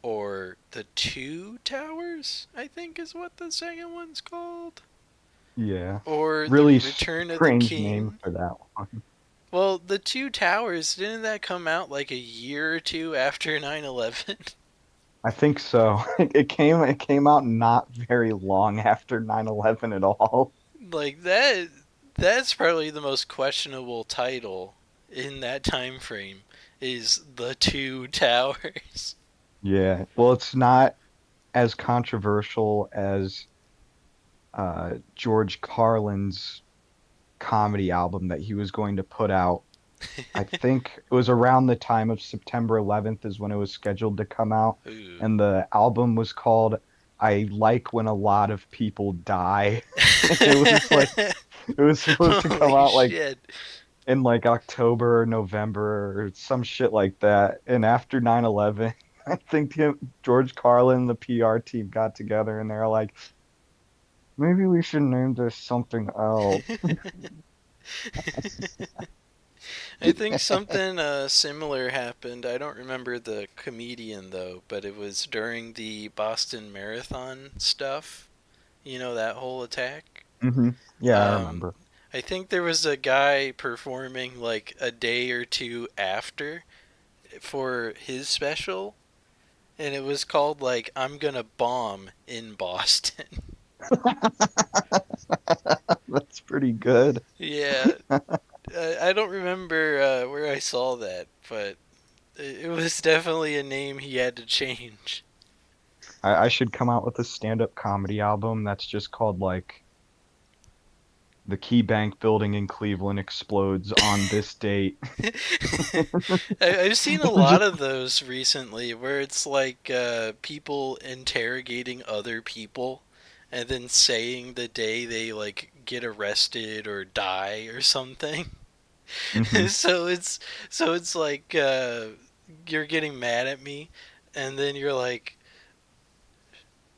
or the Two Towers, I think is what the second one's called. Yeah. or the Really Return of the strange name King. for that one. Well, the Two Towers, didn't that come out like a year or two after 9/11? I think so. It came out not very long after 9/11 at all. Like that's probably the most questionable title in that time frame is The Two Towers. Yeah. Well, it's not as controversial as George Carlin's comedy album that he was going to put out. I think it was around the time of September 11th is when it was scheduled to come out, Ooh. and the album was called "I Like When a Lot of People Die." And it was supposed to come Holy out like shit. in like October or November or some shit like that. And after 9/11, I think George Carlin and the PR team got together and they're like, maybe we should name this something else. I think something similar happened. I don't remember the comedian though, but it was during the Boston Marathon stuff. You know, that whole attack? Yeah, I Um, remember. I think there was a guy performing like a day or two after for his special, and it was called like "I'm Gonna Bomb in Boston." That's pretty good. Yeah, I don't remember where I saw that, but it was definitely a name he had to change. I should come out with a stand-up comedy album that's just called like The Key Bank Building in Cleveland explodes on this date. I've seen a lot Just of those recently where it's like people interrogating other people and then saying the day they like get arrested or die or something. hmm so it's so it's like you're getting mad at me and then you're like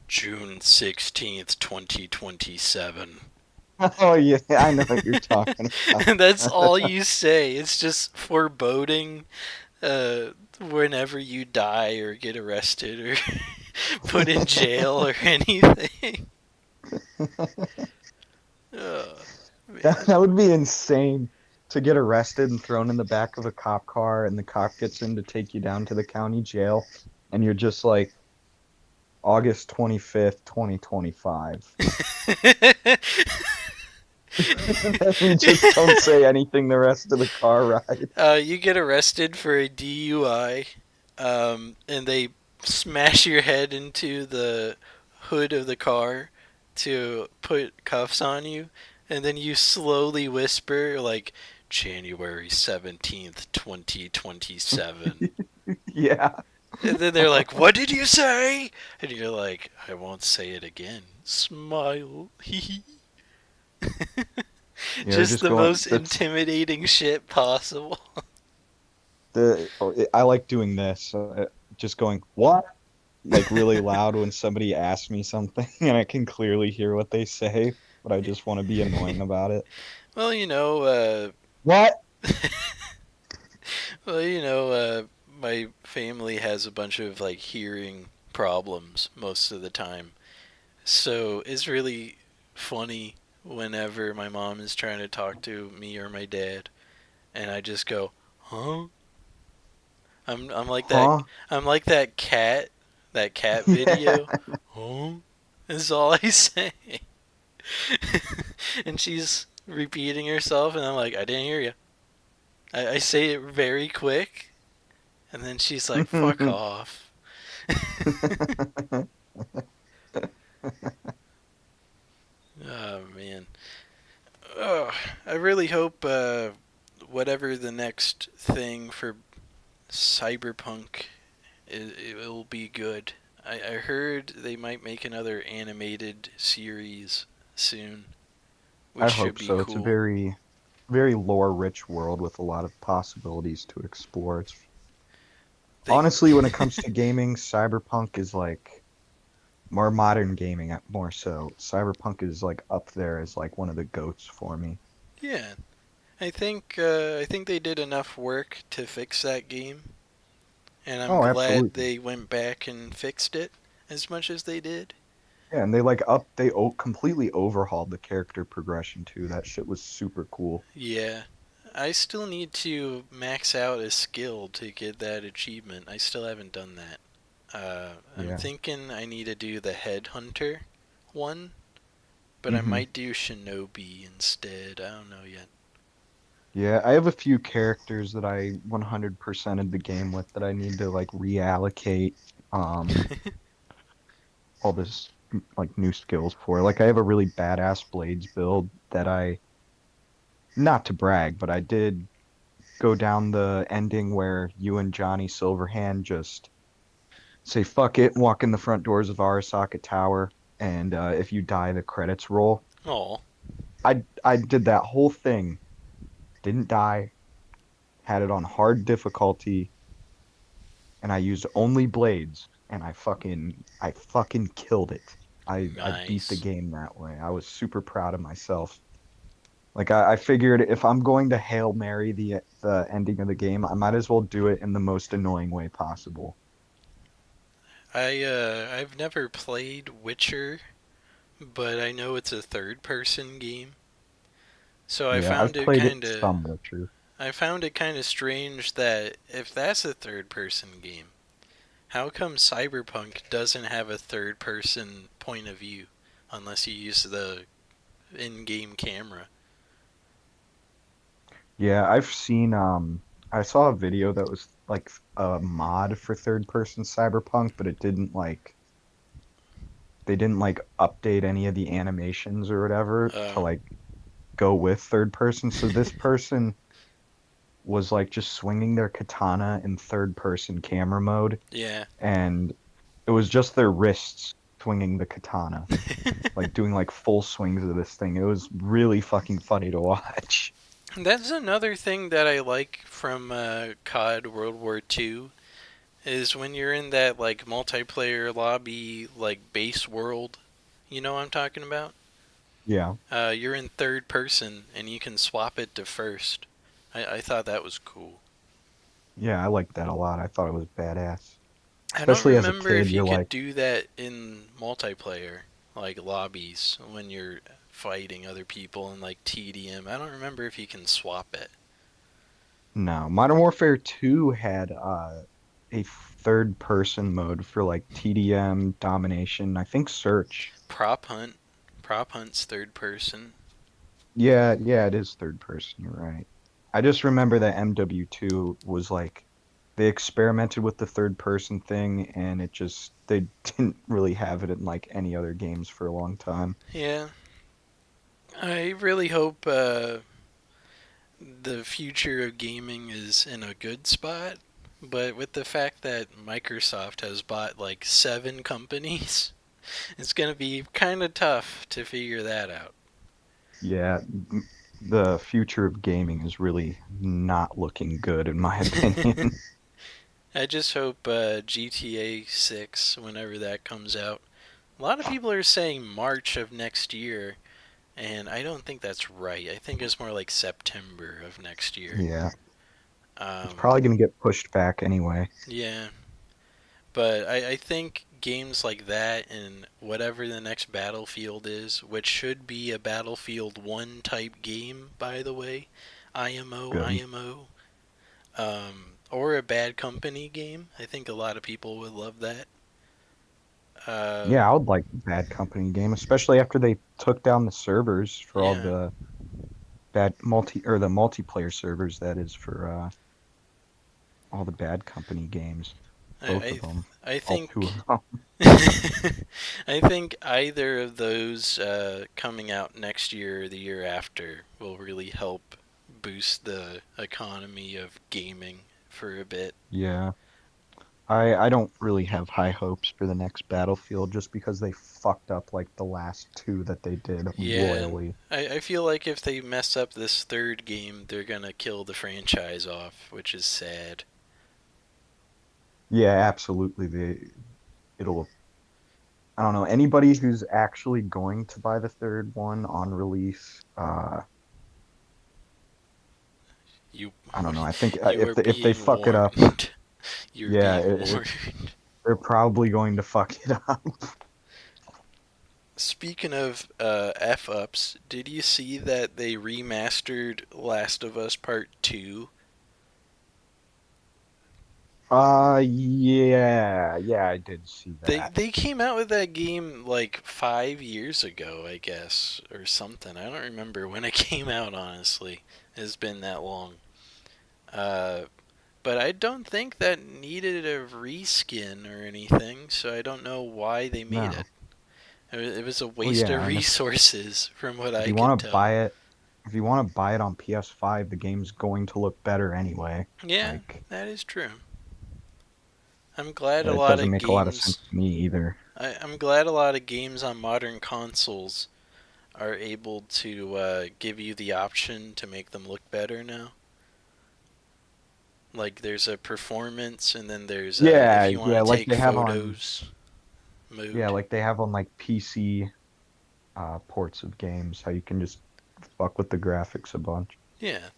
June 16th, 2027. Oh yeah, I know what you're talking about. And that's all you say. It's just foreboding whenever you die or get arrested or put in jail or anything. Oh, That, man. that would be insane to get arrested and thrown in the back of a cop car, and the cop gets in to take you down to the county jail, and you're just like August 25th, 2025. And you just don't say anything the rest of the car ride. You get arrested for a DUI, and they smash your head into the hood of the car to put cuffs on you, and then you slowly whisper, like, January 17th, 2027. Yeah. And then they're like, "What did you say?" And you're like, "I won't say it again." Smile. You're Just just the going, most that's intimidating shit possible. I like doing this. Just going, what? Like really loud when somebody asks me something and I can clearly hear what they say, but I just want to be annoying about it. well, you know, What? well, you know, my family has a bunch of like hearing problems most of the time, so it's really funny whenever my mom is trying to talk to me or my dad, and I just go, "Huh?" I'm like that. Huh? I'm like that cat Yeah. video. Huh? Is all I say. And she's repeating herself, and I'm like, I didn't hear you. I say it very quick, and then she's like, fuck off. Oh man. Oh, I really hope whatever the next thing for Cyberpunk, it will be good. I heard they might make another animated series soon, I which should hope be so. It's a cool. very lore-rich world with a lot of possibilities to explore. It's They honestly, when it comes to gaming, Cyberpunk is like more modern gaming, more so. Cyberpunk is like up there as like one of the goats for me. yeah, I think they did enough work to fix that game, and I'm Oh, glad absolutely. they went back and fixed it as much as they did. Yeah, and completely overhauled the character progression too. That shit was super cool. Yeah. I still need to max out a skill to get that achievement. I still haven't done that. I'm Yeah. thinking I need to do the headhunter one, but I Hmm. might do shinobi instead. I don't know yet. Yeah, I have a few characters that I 100%ed the game with that I need to like reallocate all this like new skills for. Like I have a really badass blades build that not to brag, but I did go down the ending where you and Johnny Silverhand just say fuck it, walk in the front doors of Arasaka Tower, and if you die, the credits roll. Oh, I did that whole thing, didn't die, had it on hard difficulty, and I used only blades, and I fucking killed it. I beat the nice. game that way. I was super proud of myself. Like I figured if I'm going to Hail Mary the ending of the game, I might as well do it in the most annoying way possible. I've never played Witcher, but I know it's a third person game. So Yeah, I've played it some Witcher. I found it kind of strange that if that's a third person game, how come Cyberpunk doesn't have a third person point of view unless you use the in-game camera? Yeah, I saw a video that was like a mod for third person Cyberpunk, but it didn't like they didn't like update any of the animations or whatever to Uh, like go with third person. So this person was like just swinging their katana in third person camera mode, yeah. and it was just their wrists swinging the katana, like doing like full swings of this thing. It was really fucking funny to watch. That's another thing that I like from COD World War II is when you're in that like multiplayer lobby like base world. You know what I'm talking about? Yeah. You're in third person and you can swap it to first. I thought that was cool. Yeah, I liked that a lot. I thought it was badass. I don't Especially as a remember kid, if you you're could like, do that in multiplayer, like lobbies, when you're fighting other people in like TDM. I don't remember if you can swap it. no. Modern Warfare 2 had a third person mode for like TDM, domination, I think search. Prop hunt. Prop hunt's third person. Yeah, yeah, it is third person, you're right. I just remember that MW2 was like they experimented with the third person thing and they didn't really have it in like any other games for a long time. Yeah. I really hope the future of gaming is in a good spot. But with the fact that Microsoft has bought like 7 companies, it's going to be kind of tough to figure that out. Yeah, the future of gaming is really not looking good in my opinion. I just hope GTA 6, whenever that comes out. A lot of people are saying March of next year, and I don't think that's right. I think it's more like September of next year. Yeah, it's Um, probably going to get pushed back anyway. yeah, but I think games like that and whatever the next Battlefield is, which should be a Battlefield 1 type game, by the way, IMO, Good. IMO, or a Bad Company game. I think a lot of people would love that. Uh, Yeah, I would like a Bad Company game, especially after they took down the servers for all yeah, the bad multi or the multiplayer servers that is for all the Bad Company games, I both I, of them, I all two think of them. I think either of those coming out next year or the year after will really help boost the economy of gaming for a bit. Yeah. I don't really have high hopes for the next Battlefield just because they fucked up like the last two that they did Yeah, royally. I feel like if they mess up this third game, they're gonna kill the franchise off, which is sad. Yeah, absolutely. It'll I don't know anybody who's actually going to buy the third one on release. You I don't know. I think you are if they being fuck it up, warned. You're yeah, being warned. they're probably going to fuck it up. Speaking of F ups, did you see that they remastered Last of Us Part 2? Yeah, I did see that. They came out with that game like 5 years ago, I guess, or something. I don't remember when it came out, honestly. It's been that long. Uh, but I don't think that needed a reskin or anything, so I don't know why they made No. it. It was a Well, waste of yeah, and resources, from what if I you could want to tell. buy it, if you want to buy it on PS5, the game's going to look better anyway. Yeah, Like, that is true. I'm glad a it lot doesn't of make a lot of games. sense to me either. I'm glad a lot of games on modern consoles are able to give you the option to make them look better now. Like there's a performance, and then there's if Yeah, you want yeah, to like take they have on, photos yeah, mode. like they have on like PC ports of games, how you can just fuck with the graphics a bunch. Yeah.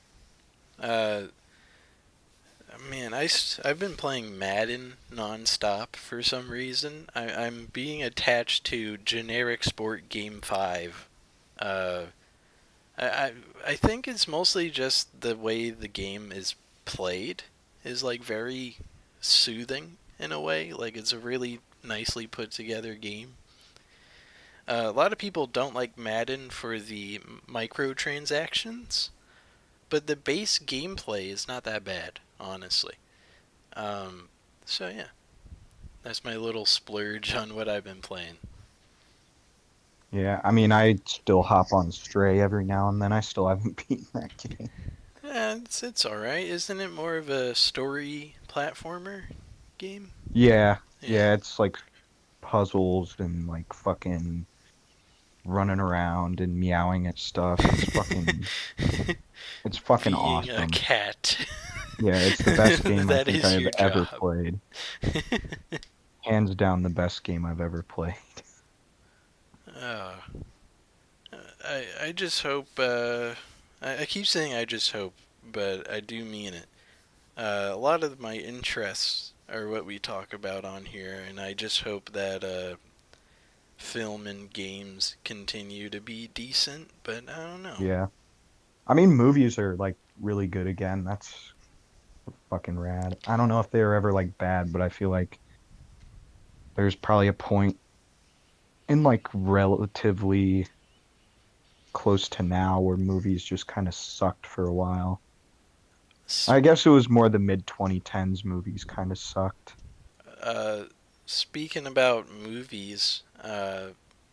Uh, Man, I've been playing Madden nonstop for some reason. I'm being attached to generic sport game 5. Uh, I, I I think it's mostly just the way the game is played is like very soothing in a way. Like it's a really nicely put together game. A lot of people don't like Madden for the microtransactions, but the base gameplay is not that bad, honestly. Um, so yeah, that's my little splurge on what I've been playing. Yeah, I mean, I still hop on Stray every now and then. I still haven't beaten that game. Yeah, it's all right. Isn't it more of a story platformer game? Yeah, Yeah. yeah, it's like puzzles and like fucking running around and meowing at stuff. It's fucking Being a awesome. cat. Yeah, it's the best game I That think is I've your ever job. played. Hands down the best game I've ever played. uh, I just hope. I keep saying I just hope, but I do mean it. A lot of my interests are what we talk about on here, and I just hope that film and games continue to be decent. But I don't know. Yeah. I mean, movies are like really good again. That's fucking rad. I don't know if they were ever like bad, but I feel like there's probably a point in like relatively close to now where movies just kind of sucked for a while. I guess it was more the mid 2010s movies kind of sucked. Uh, Speaking about movies,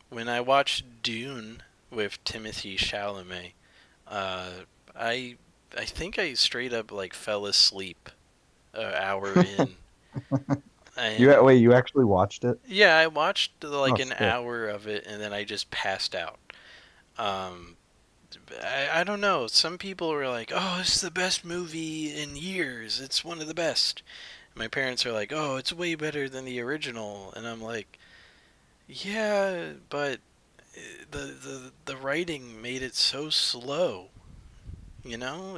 when I watched Dune with Timothy Chalamet, uh, I I think I straight up like fell asleep an hour in, and Wait, you actually watched it? yeah, I watched Oh, like an sick. hour of it, and then I just passed out. Um, I don't know. Some people were like, "Oh, it's the best movie in years. It's one of the best." My parents are like, "Oh, it's way better than the original," and I'm like, "Yeah, but the writing made it so slow. You know,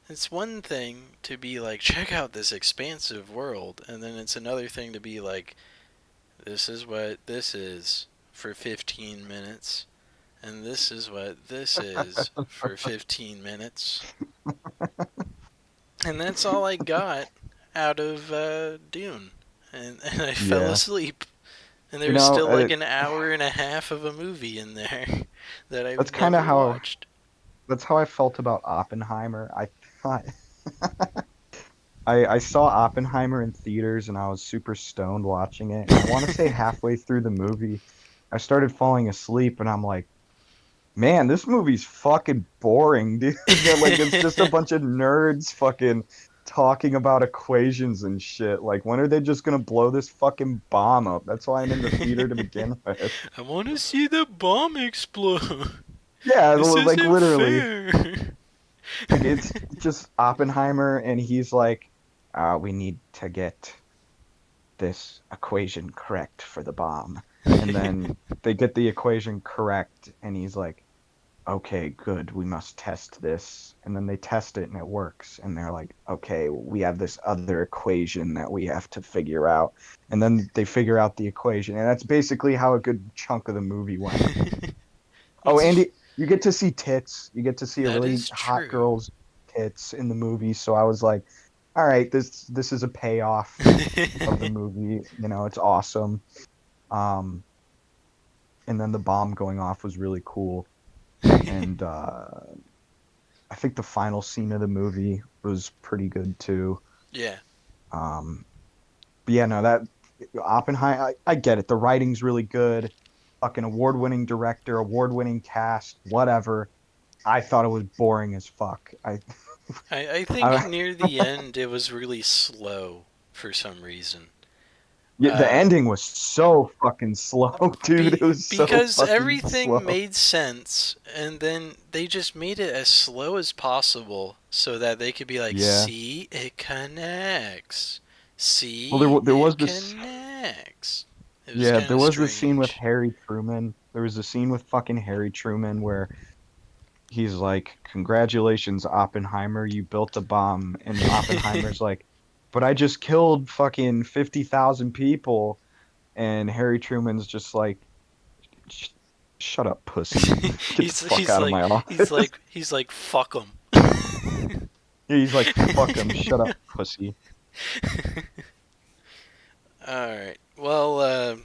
it's one thing to be like, check out this expansive world, and then it's another thing to be like, this is what this is for 15 minutes, and this is what this is for 15 minutes, and that's all I got out of Dune, and I fell Yeah. asleep." And You there's know, still like an hour and a half of a movie in there that that's I've kind of never how watched. that's how I felt about Oppenheimer. I thought I saw Oppenheimer in theaters and I was super stoned watching it. And I want to say halfway through the movie, I started falling asleep and I'm like, man, this movie's fucking boring, dude. Like it's just a bunch of nerds fucking talking about equations and shit. Like when are they just gonna blow this fucking bomb up? That's why I'm in the theater to begin with. I want to see the bomb explode. Yeah, This like isn't literally. fair. Like it's just Oppenheimer and he's like, we need to get this equation correct for the bomb. And then they get the equation correct and he's like, okay, good, we must test this. And then they test it and it works. And they're like, okay, we have this other equation that we have to figure out. And then they figure out the equation. And that's basically how a good chunk of the movie went. Well, Oh, Andy, you get to see tits. You get to see a that really is hot true. girl's tits in the movie. So I was like, all right, this is a payoff of the movie. You know, it's awesome. Um, and then the bomb going off was really cool. And I think the final scene of the movie was pretty good too. Yeah. Um, but yeah, no, that Oppenheimer, I get it. The writing's really good. Fucking award-winning director, award-winning cast, whatever. I thought it was boring as fuck. I think I near the end it was really slow for some reason. yeah, the Uh, ending was so fucking slow, dude. It was so because fucking everything slow. made sense, and then they just made it as slow as possible so that they could be like, Yeah. see, it connects. Well, See, there was it this. connects. It was Yeah, kind there of was this scene with strange. Harry Truman. There was a scene with fucking Harry Truman where he's like, "Congratulations, Oppenheimer, you built the bomb." And Oppenheimer's like, "But I just killed fucking 50,000 people." And Harry Truman's just like, "Sh- Shut up, pussy. Get the he's fuck he's out of like my he's office." like he's like fuck them. He's like, "Fuck him. Shut up, pussy." All right. Well,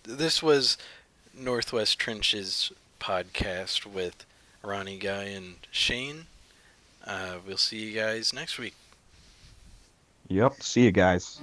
this was Northwest Trenches podcast with Ronnie Guy and Shane. We'll see you guys next week. Yep. See you guys.